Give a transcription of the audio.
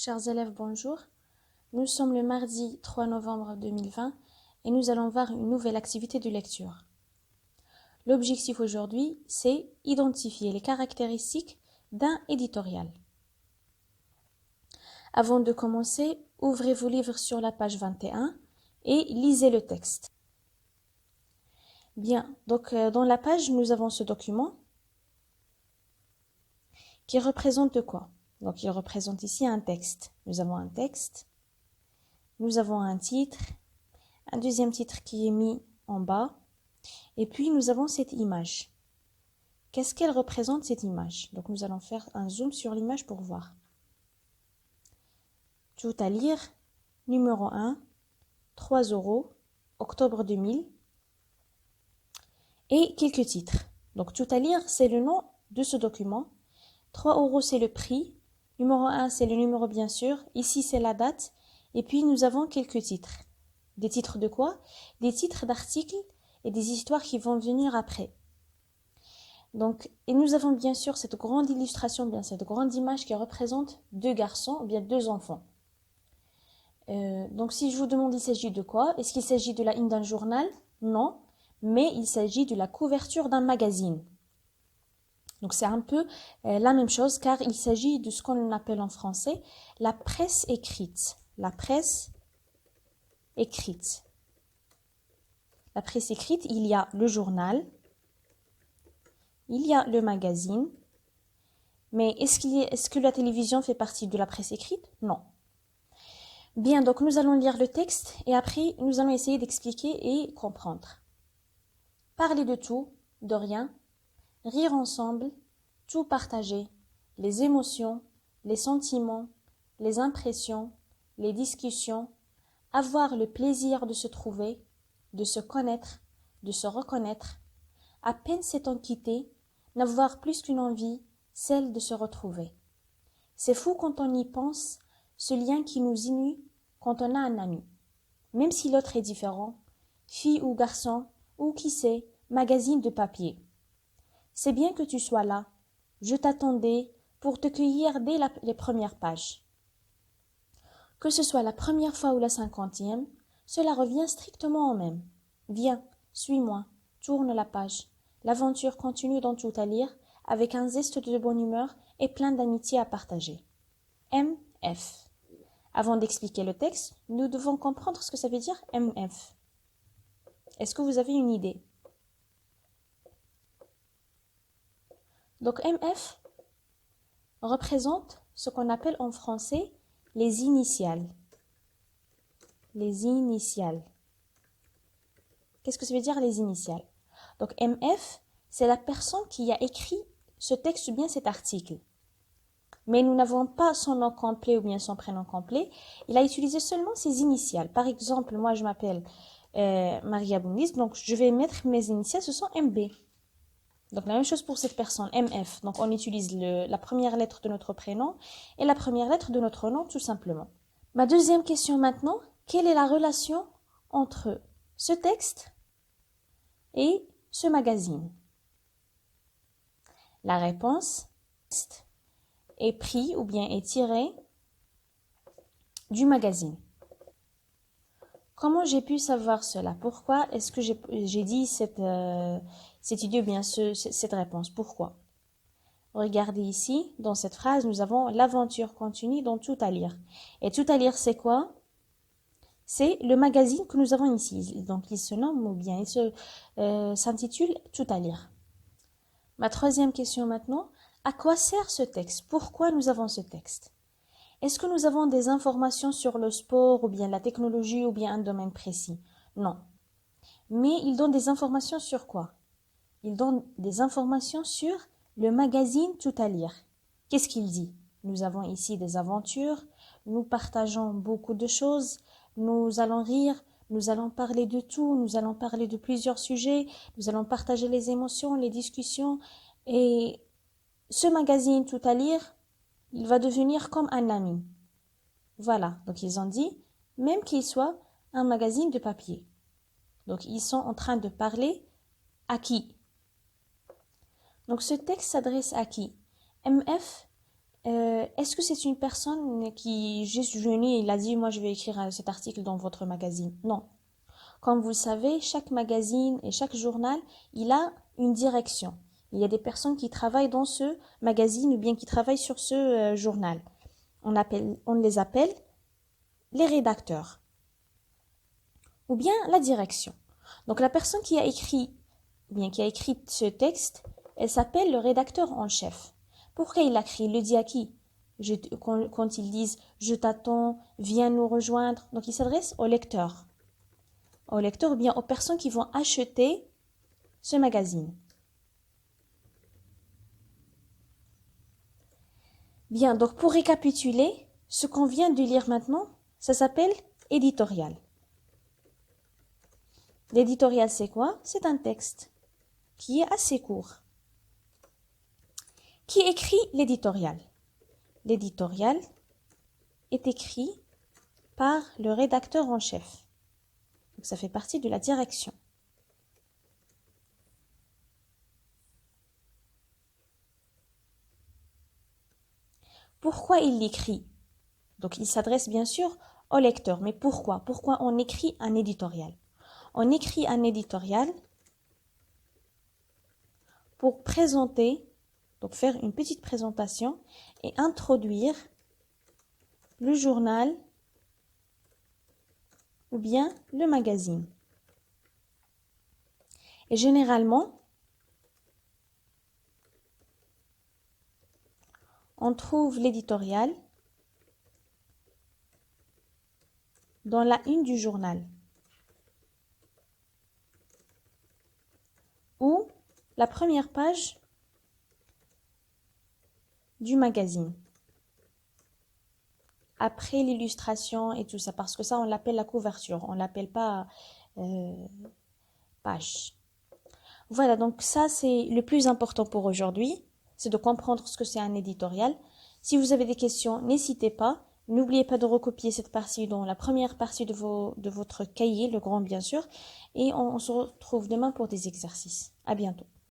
Chers élèves, bonjour. Nous sommes le mardi 3 novembre 2020 et nous allons voir une nouvelle activité de lecture. L'objectif aujourd'hui, c'est identifier les caractéristiques d'un éditorial. Avant de commencer, ouvrez vos livres sur la page 21 et lisez le texte. Bien, donc dans la page, nous avons ce document qui représente quoi? Donc, il représente ici un texte. Nous avons un texte, nous avons un titre, un deuxième titre qui est mis en bas, et puis nous avons cette image. Qu'est-ce qu'elle représente, cette image? Donc, nous allons faire un zoom sur l'image pour voir. Tout à lire, numéro 1, 3 €, octobre 2000, et quelques titres. Donc, tout à lire, c'est le nom de ce document. 3 € c'est le prix. Numéro 1, c'est le numéro bien sûr. Ici, c'est la date. Et puis, nous avons quelques titres. Des titres de quoi? Des titres d'articles et des histoires qui vont venir après. Donc, et nous avons bien sûr cette grande illustration, bien cette grande image qui représente deux garçons, ou bien deux enfants. Donc, si je vous demande il s'agit de quoi? Est-ce qu'il s'agit de la une d'un journal? Non, mais il s'agit de la couverture d'un magazine. Donc c'est un peu la même chose car il s'agit de ce qu'on appelle en français la presse écrite. La presse écrite. La presse écrite, il y a le journal, il y a le magazine, mais est-ce que la télévision fait partie de la presse écrite? Non. Bien, donc nous allons lire le texte et après nous allons essayer d'expliquer et comprendre. Parler de tout, de rien, rire ensemble, tout partager, les émotions, les sentiments, les impressions, les discussions, avoir le plaisir de se trouver, de se connaître, de se reconnaître, à peine s'étant quitté, n'avoir plus qu'une envie, celle de se retrouver. C'est fou quand on y pense, ce lien qui nous unit quand on a un ami. Même si l'autre est différent, fille ou garçon, ou qui sait, magazine de papier. C'est bien que tu sois là. Je t'attendais pour te cueillir dès les premières pages. Que ce soit la première fois ou la 50e, cela revient strictement au même. Viens, suis-moi, tourne la page. L'aventure continue dans tout à lire, avec un zeste de bonne humeur et plein d'amitié à partager. MF. Avant d'expliquer le texte, nous devons comprendre ce que ça veut dire MF. Est-ce que vous avez une idée? Donc MF représente ce qu'on appelle en français les initiales. Les initiales. Qu'est-ce que ça veut dire les initiales? Donc MF, c'est la personne qui a écrit ce texte ou bien cet article. Mais nous n'avons pas son nom complet ou bien son prénom complet. Il a utilisé seulement ses initiales. Par exemple, moi je m'appelle Maria Bounis, donc je vais mettre mes initiales, ce sont MB. Donc la même chose pour cette personne, MF. Donc on utilise la première lettre de notre prénom et la première lettre de notre nom tout simplement. Ma deuxième question maintenant, quelle est la relation entre ce texte et ce magazine? La réponse est pris ou bien est tiré du magazine. Comment j'ai pu savoir cela? Pourquoi est-ce que j'ai dit cette idée ou bien cette réponse? Pourquoi? Regardez ici, dans cette phrase, nous avons l'aventure continue dans tout à lire. Et tout à lire, c'est quoi? C'est le magazine que nous avons ici. Donc, il se nomme ou bien il s'intitule Tout à lire. Ma troisième question maintenant, à quoi sert ce texte? Pourquoi nous avons ce texte? Est-ce que nous avons des informations sur le sport ou bien la technologie ou bien un domaine précis? Non. Mais il donne des informations sur quoi? Il donne des informations sur le magazine Tout à lire. Qu'est-ce qu'il dit? Nous avons ici des aventures, nous partageons beaucoup de choses, nous allons rire, nous allons parler de tout, nous allons parler de plusieurs sujets, nous allons partager les émotions, les discussions. Et ce magazine Tout à lire, il va devenir comme un ami. Voilà, donc ils ont dit, même qu'il soit un magazine de papier. Donc ils sont en train de parler à qui? Donc ce texte s'adresse à qui? MF Est-ce que c'est une personne qui, juste venu et il a dit, moi je vais écrire cet article dans votre magazine? Non. Comme vous le savez, chaque magazine et chaque journal, il a une direction. Il y a des personnes qui travaillent dans ce magazine ou bien qui travaillent sur ce journal. On les appelle les rédacteurs ou bien la direction. Donc la personne qui a écrit, ou bien qui a écrit ce texte, elle s'appelle le rédacteur en chef. Pourquoi il l'a écrit? Il le dit à qui? Quand ils disent je t'attends, viens nous rejoindre. Donc il s'adresse au lecteur. Aux lecteurs ou bien aux personnes qui vont acheter ce magazine. Bien, donc pour récapituler, ce qu'on vient de lire maintenant, ça s'appelle éditorial. L'éditorial, c'est quoi? C'est un texte qui est assez court. Qui écrit l'éditorial? L'éditorial est écrit par le rédacteur en chef. Donc ça fait partie de la direction. Pourquoi il l'écrit? Donc il s'adresse bien sûr au lecteur. Mais pourquoi? Pourquoi on écrit un éditorial? On écrit un éditorial pour présenter, donc faire une petite présentation et introduire le journal ou bien le magazine. Et généralement, on trouve l'éditorial dans la une du journal ou la première page du magazine. Après l'illustration et tout ça, parce que ça, on l'appelle la couverture, on l'appelle pas page. Voilà, donc ça, c'est le plus important pour aujourd'hui, c'est de comprendre ce que c'est un éditorial. Si vous avez des questions, n'hésitez pas. N'oubliez pas de recopier cette partie dans la première partie de votre cahier, le grand bien sûr. Et on se retrouve demain pour des exercices. À bientôt.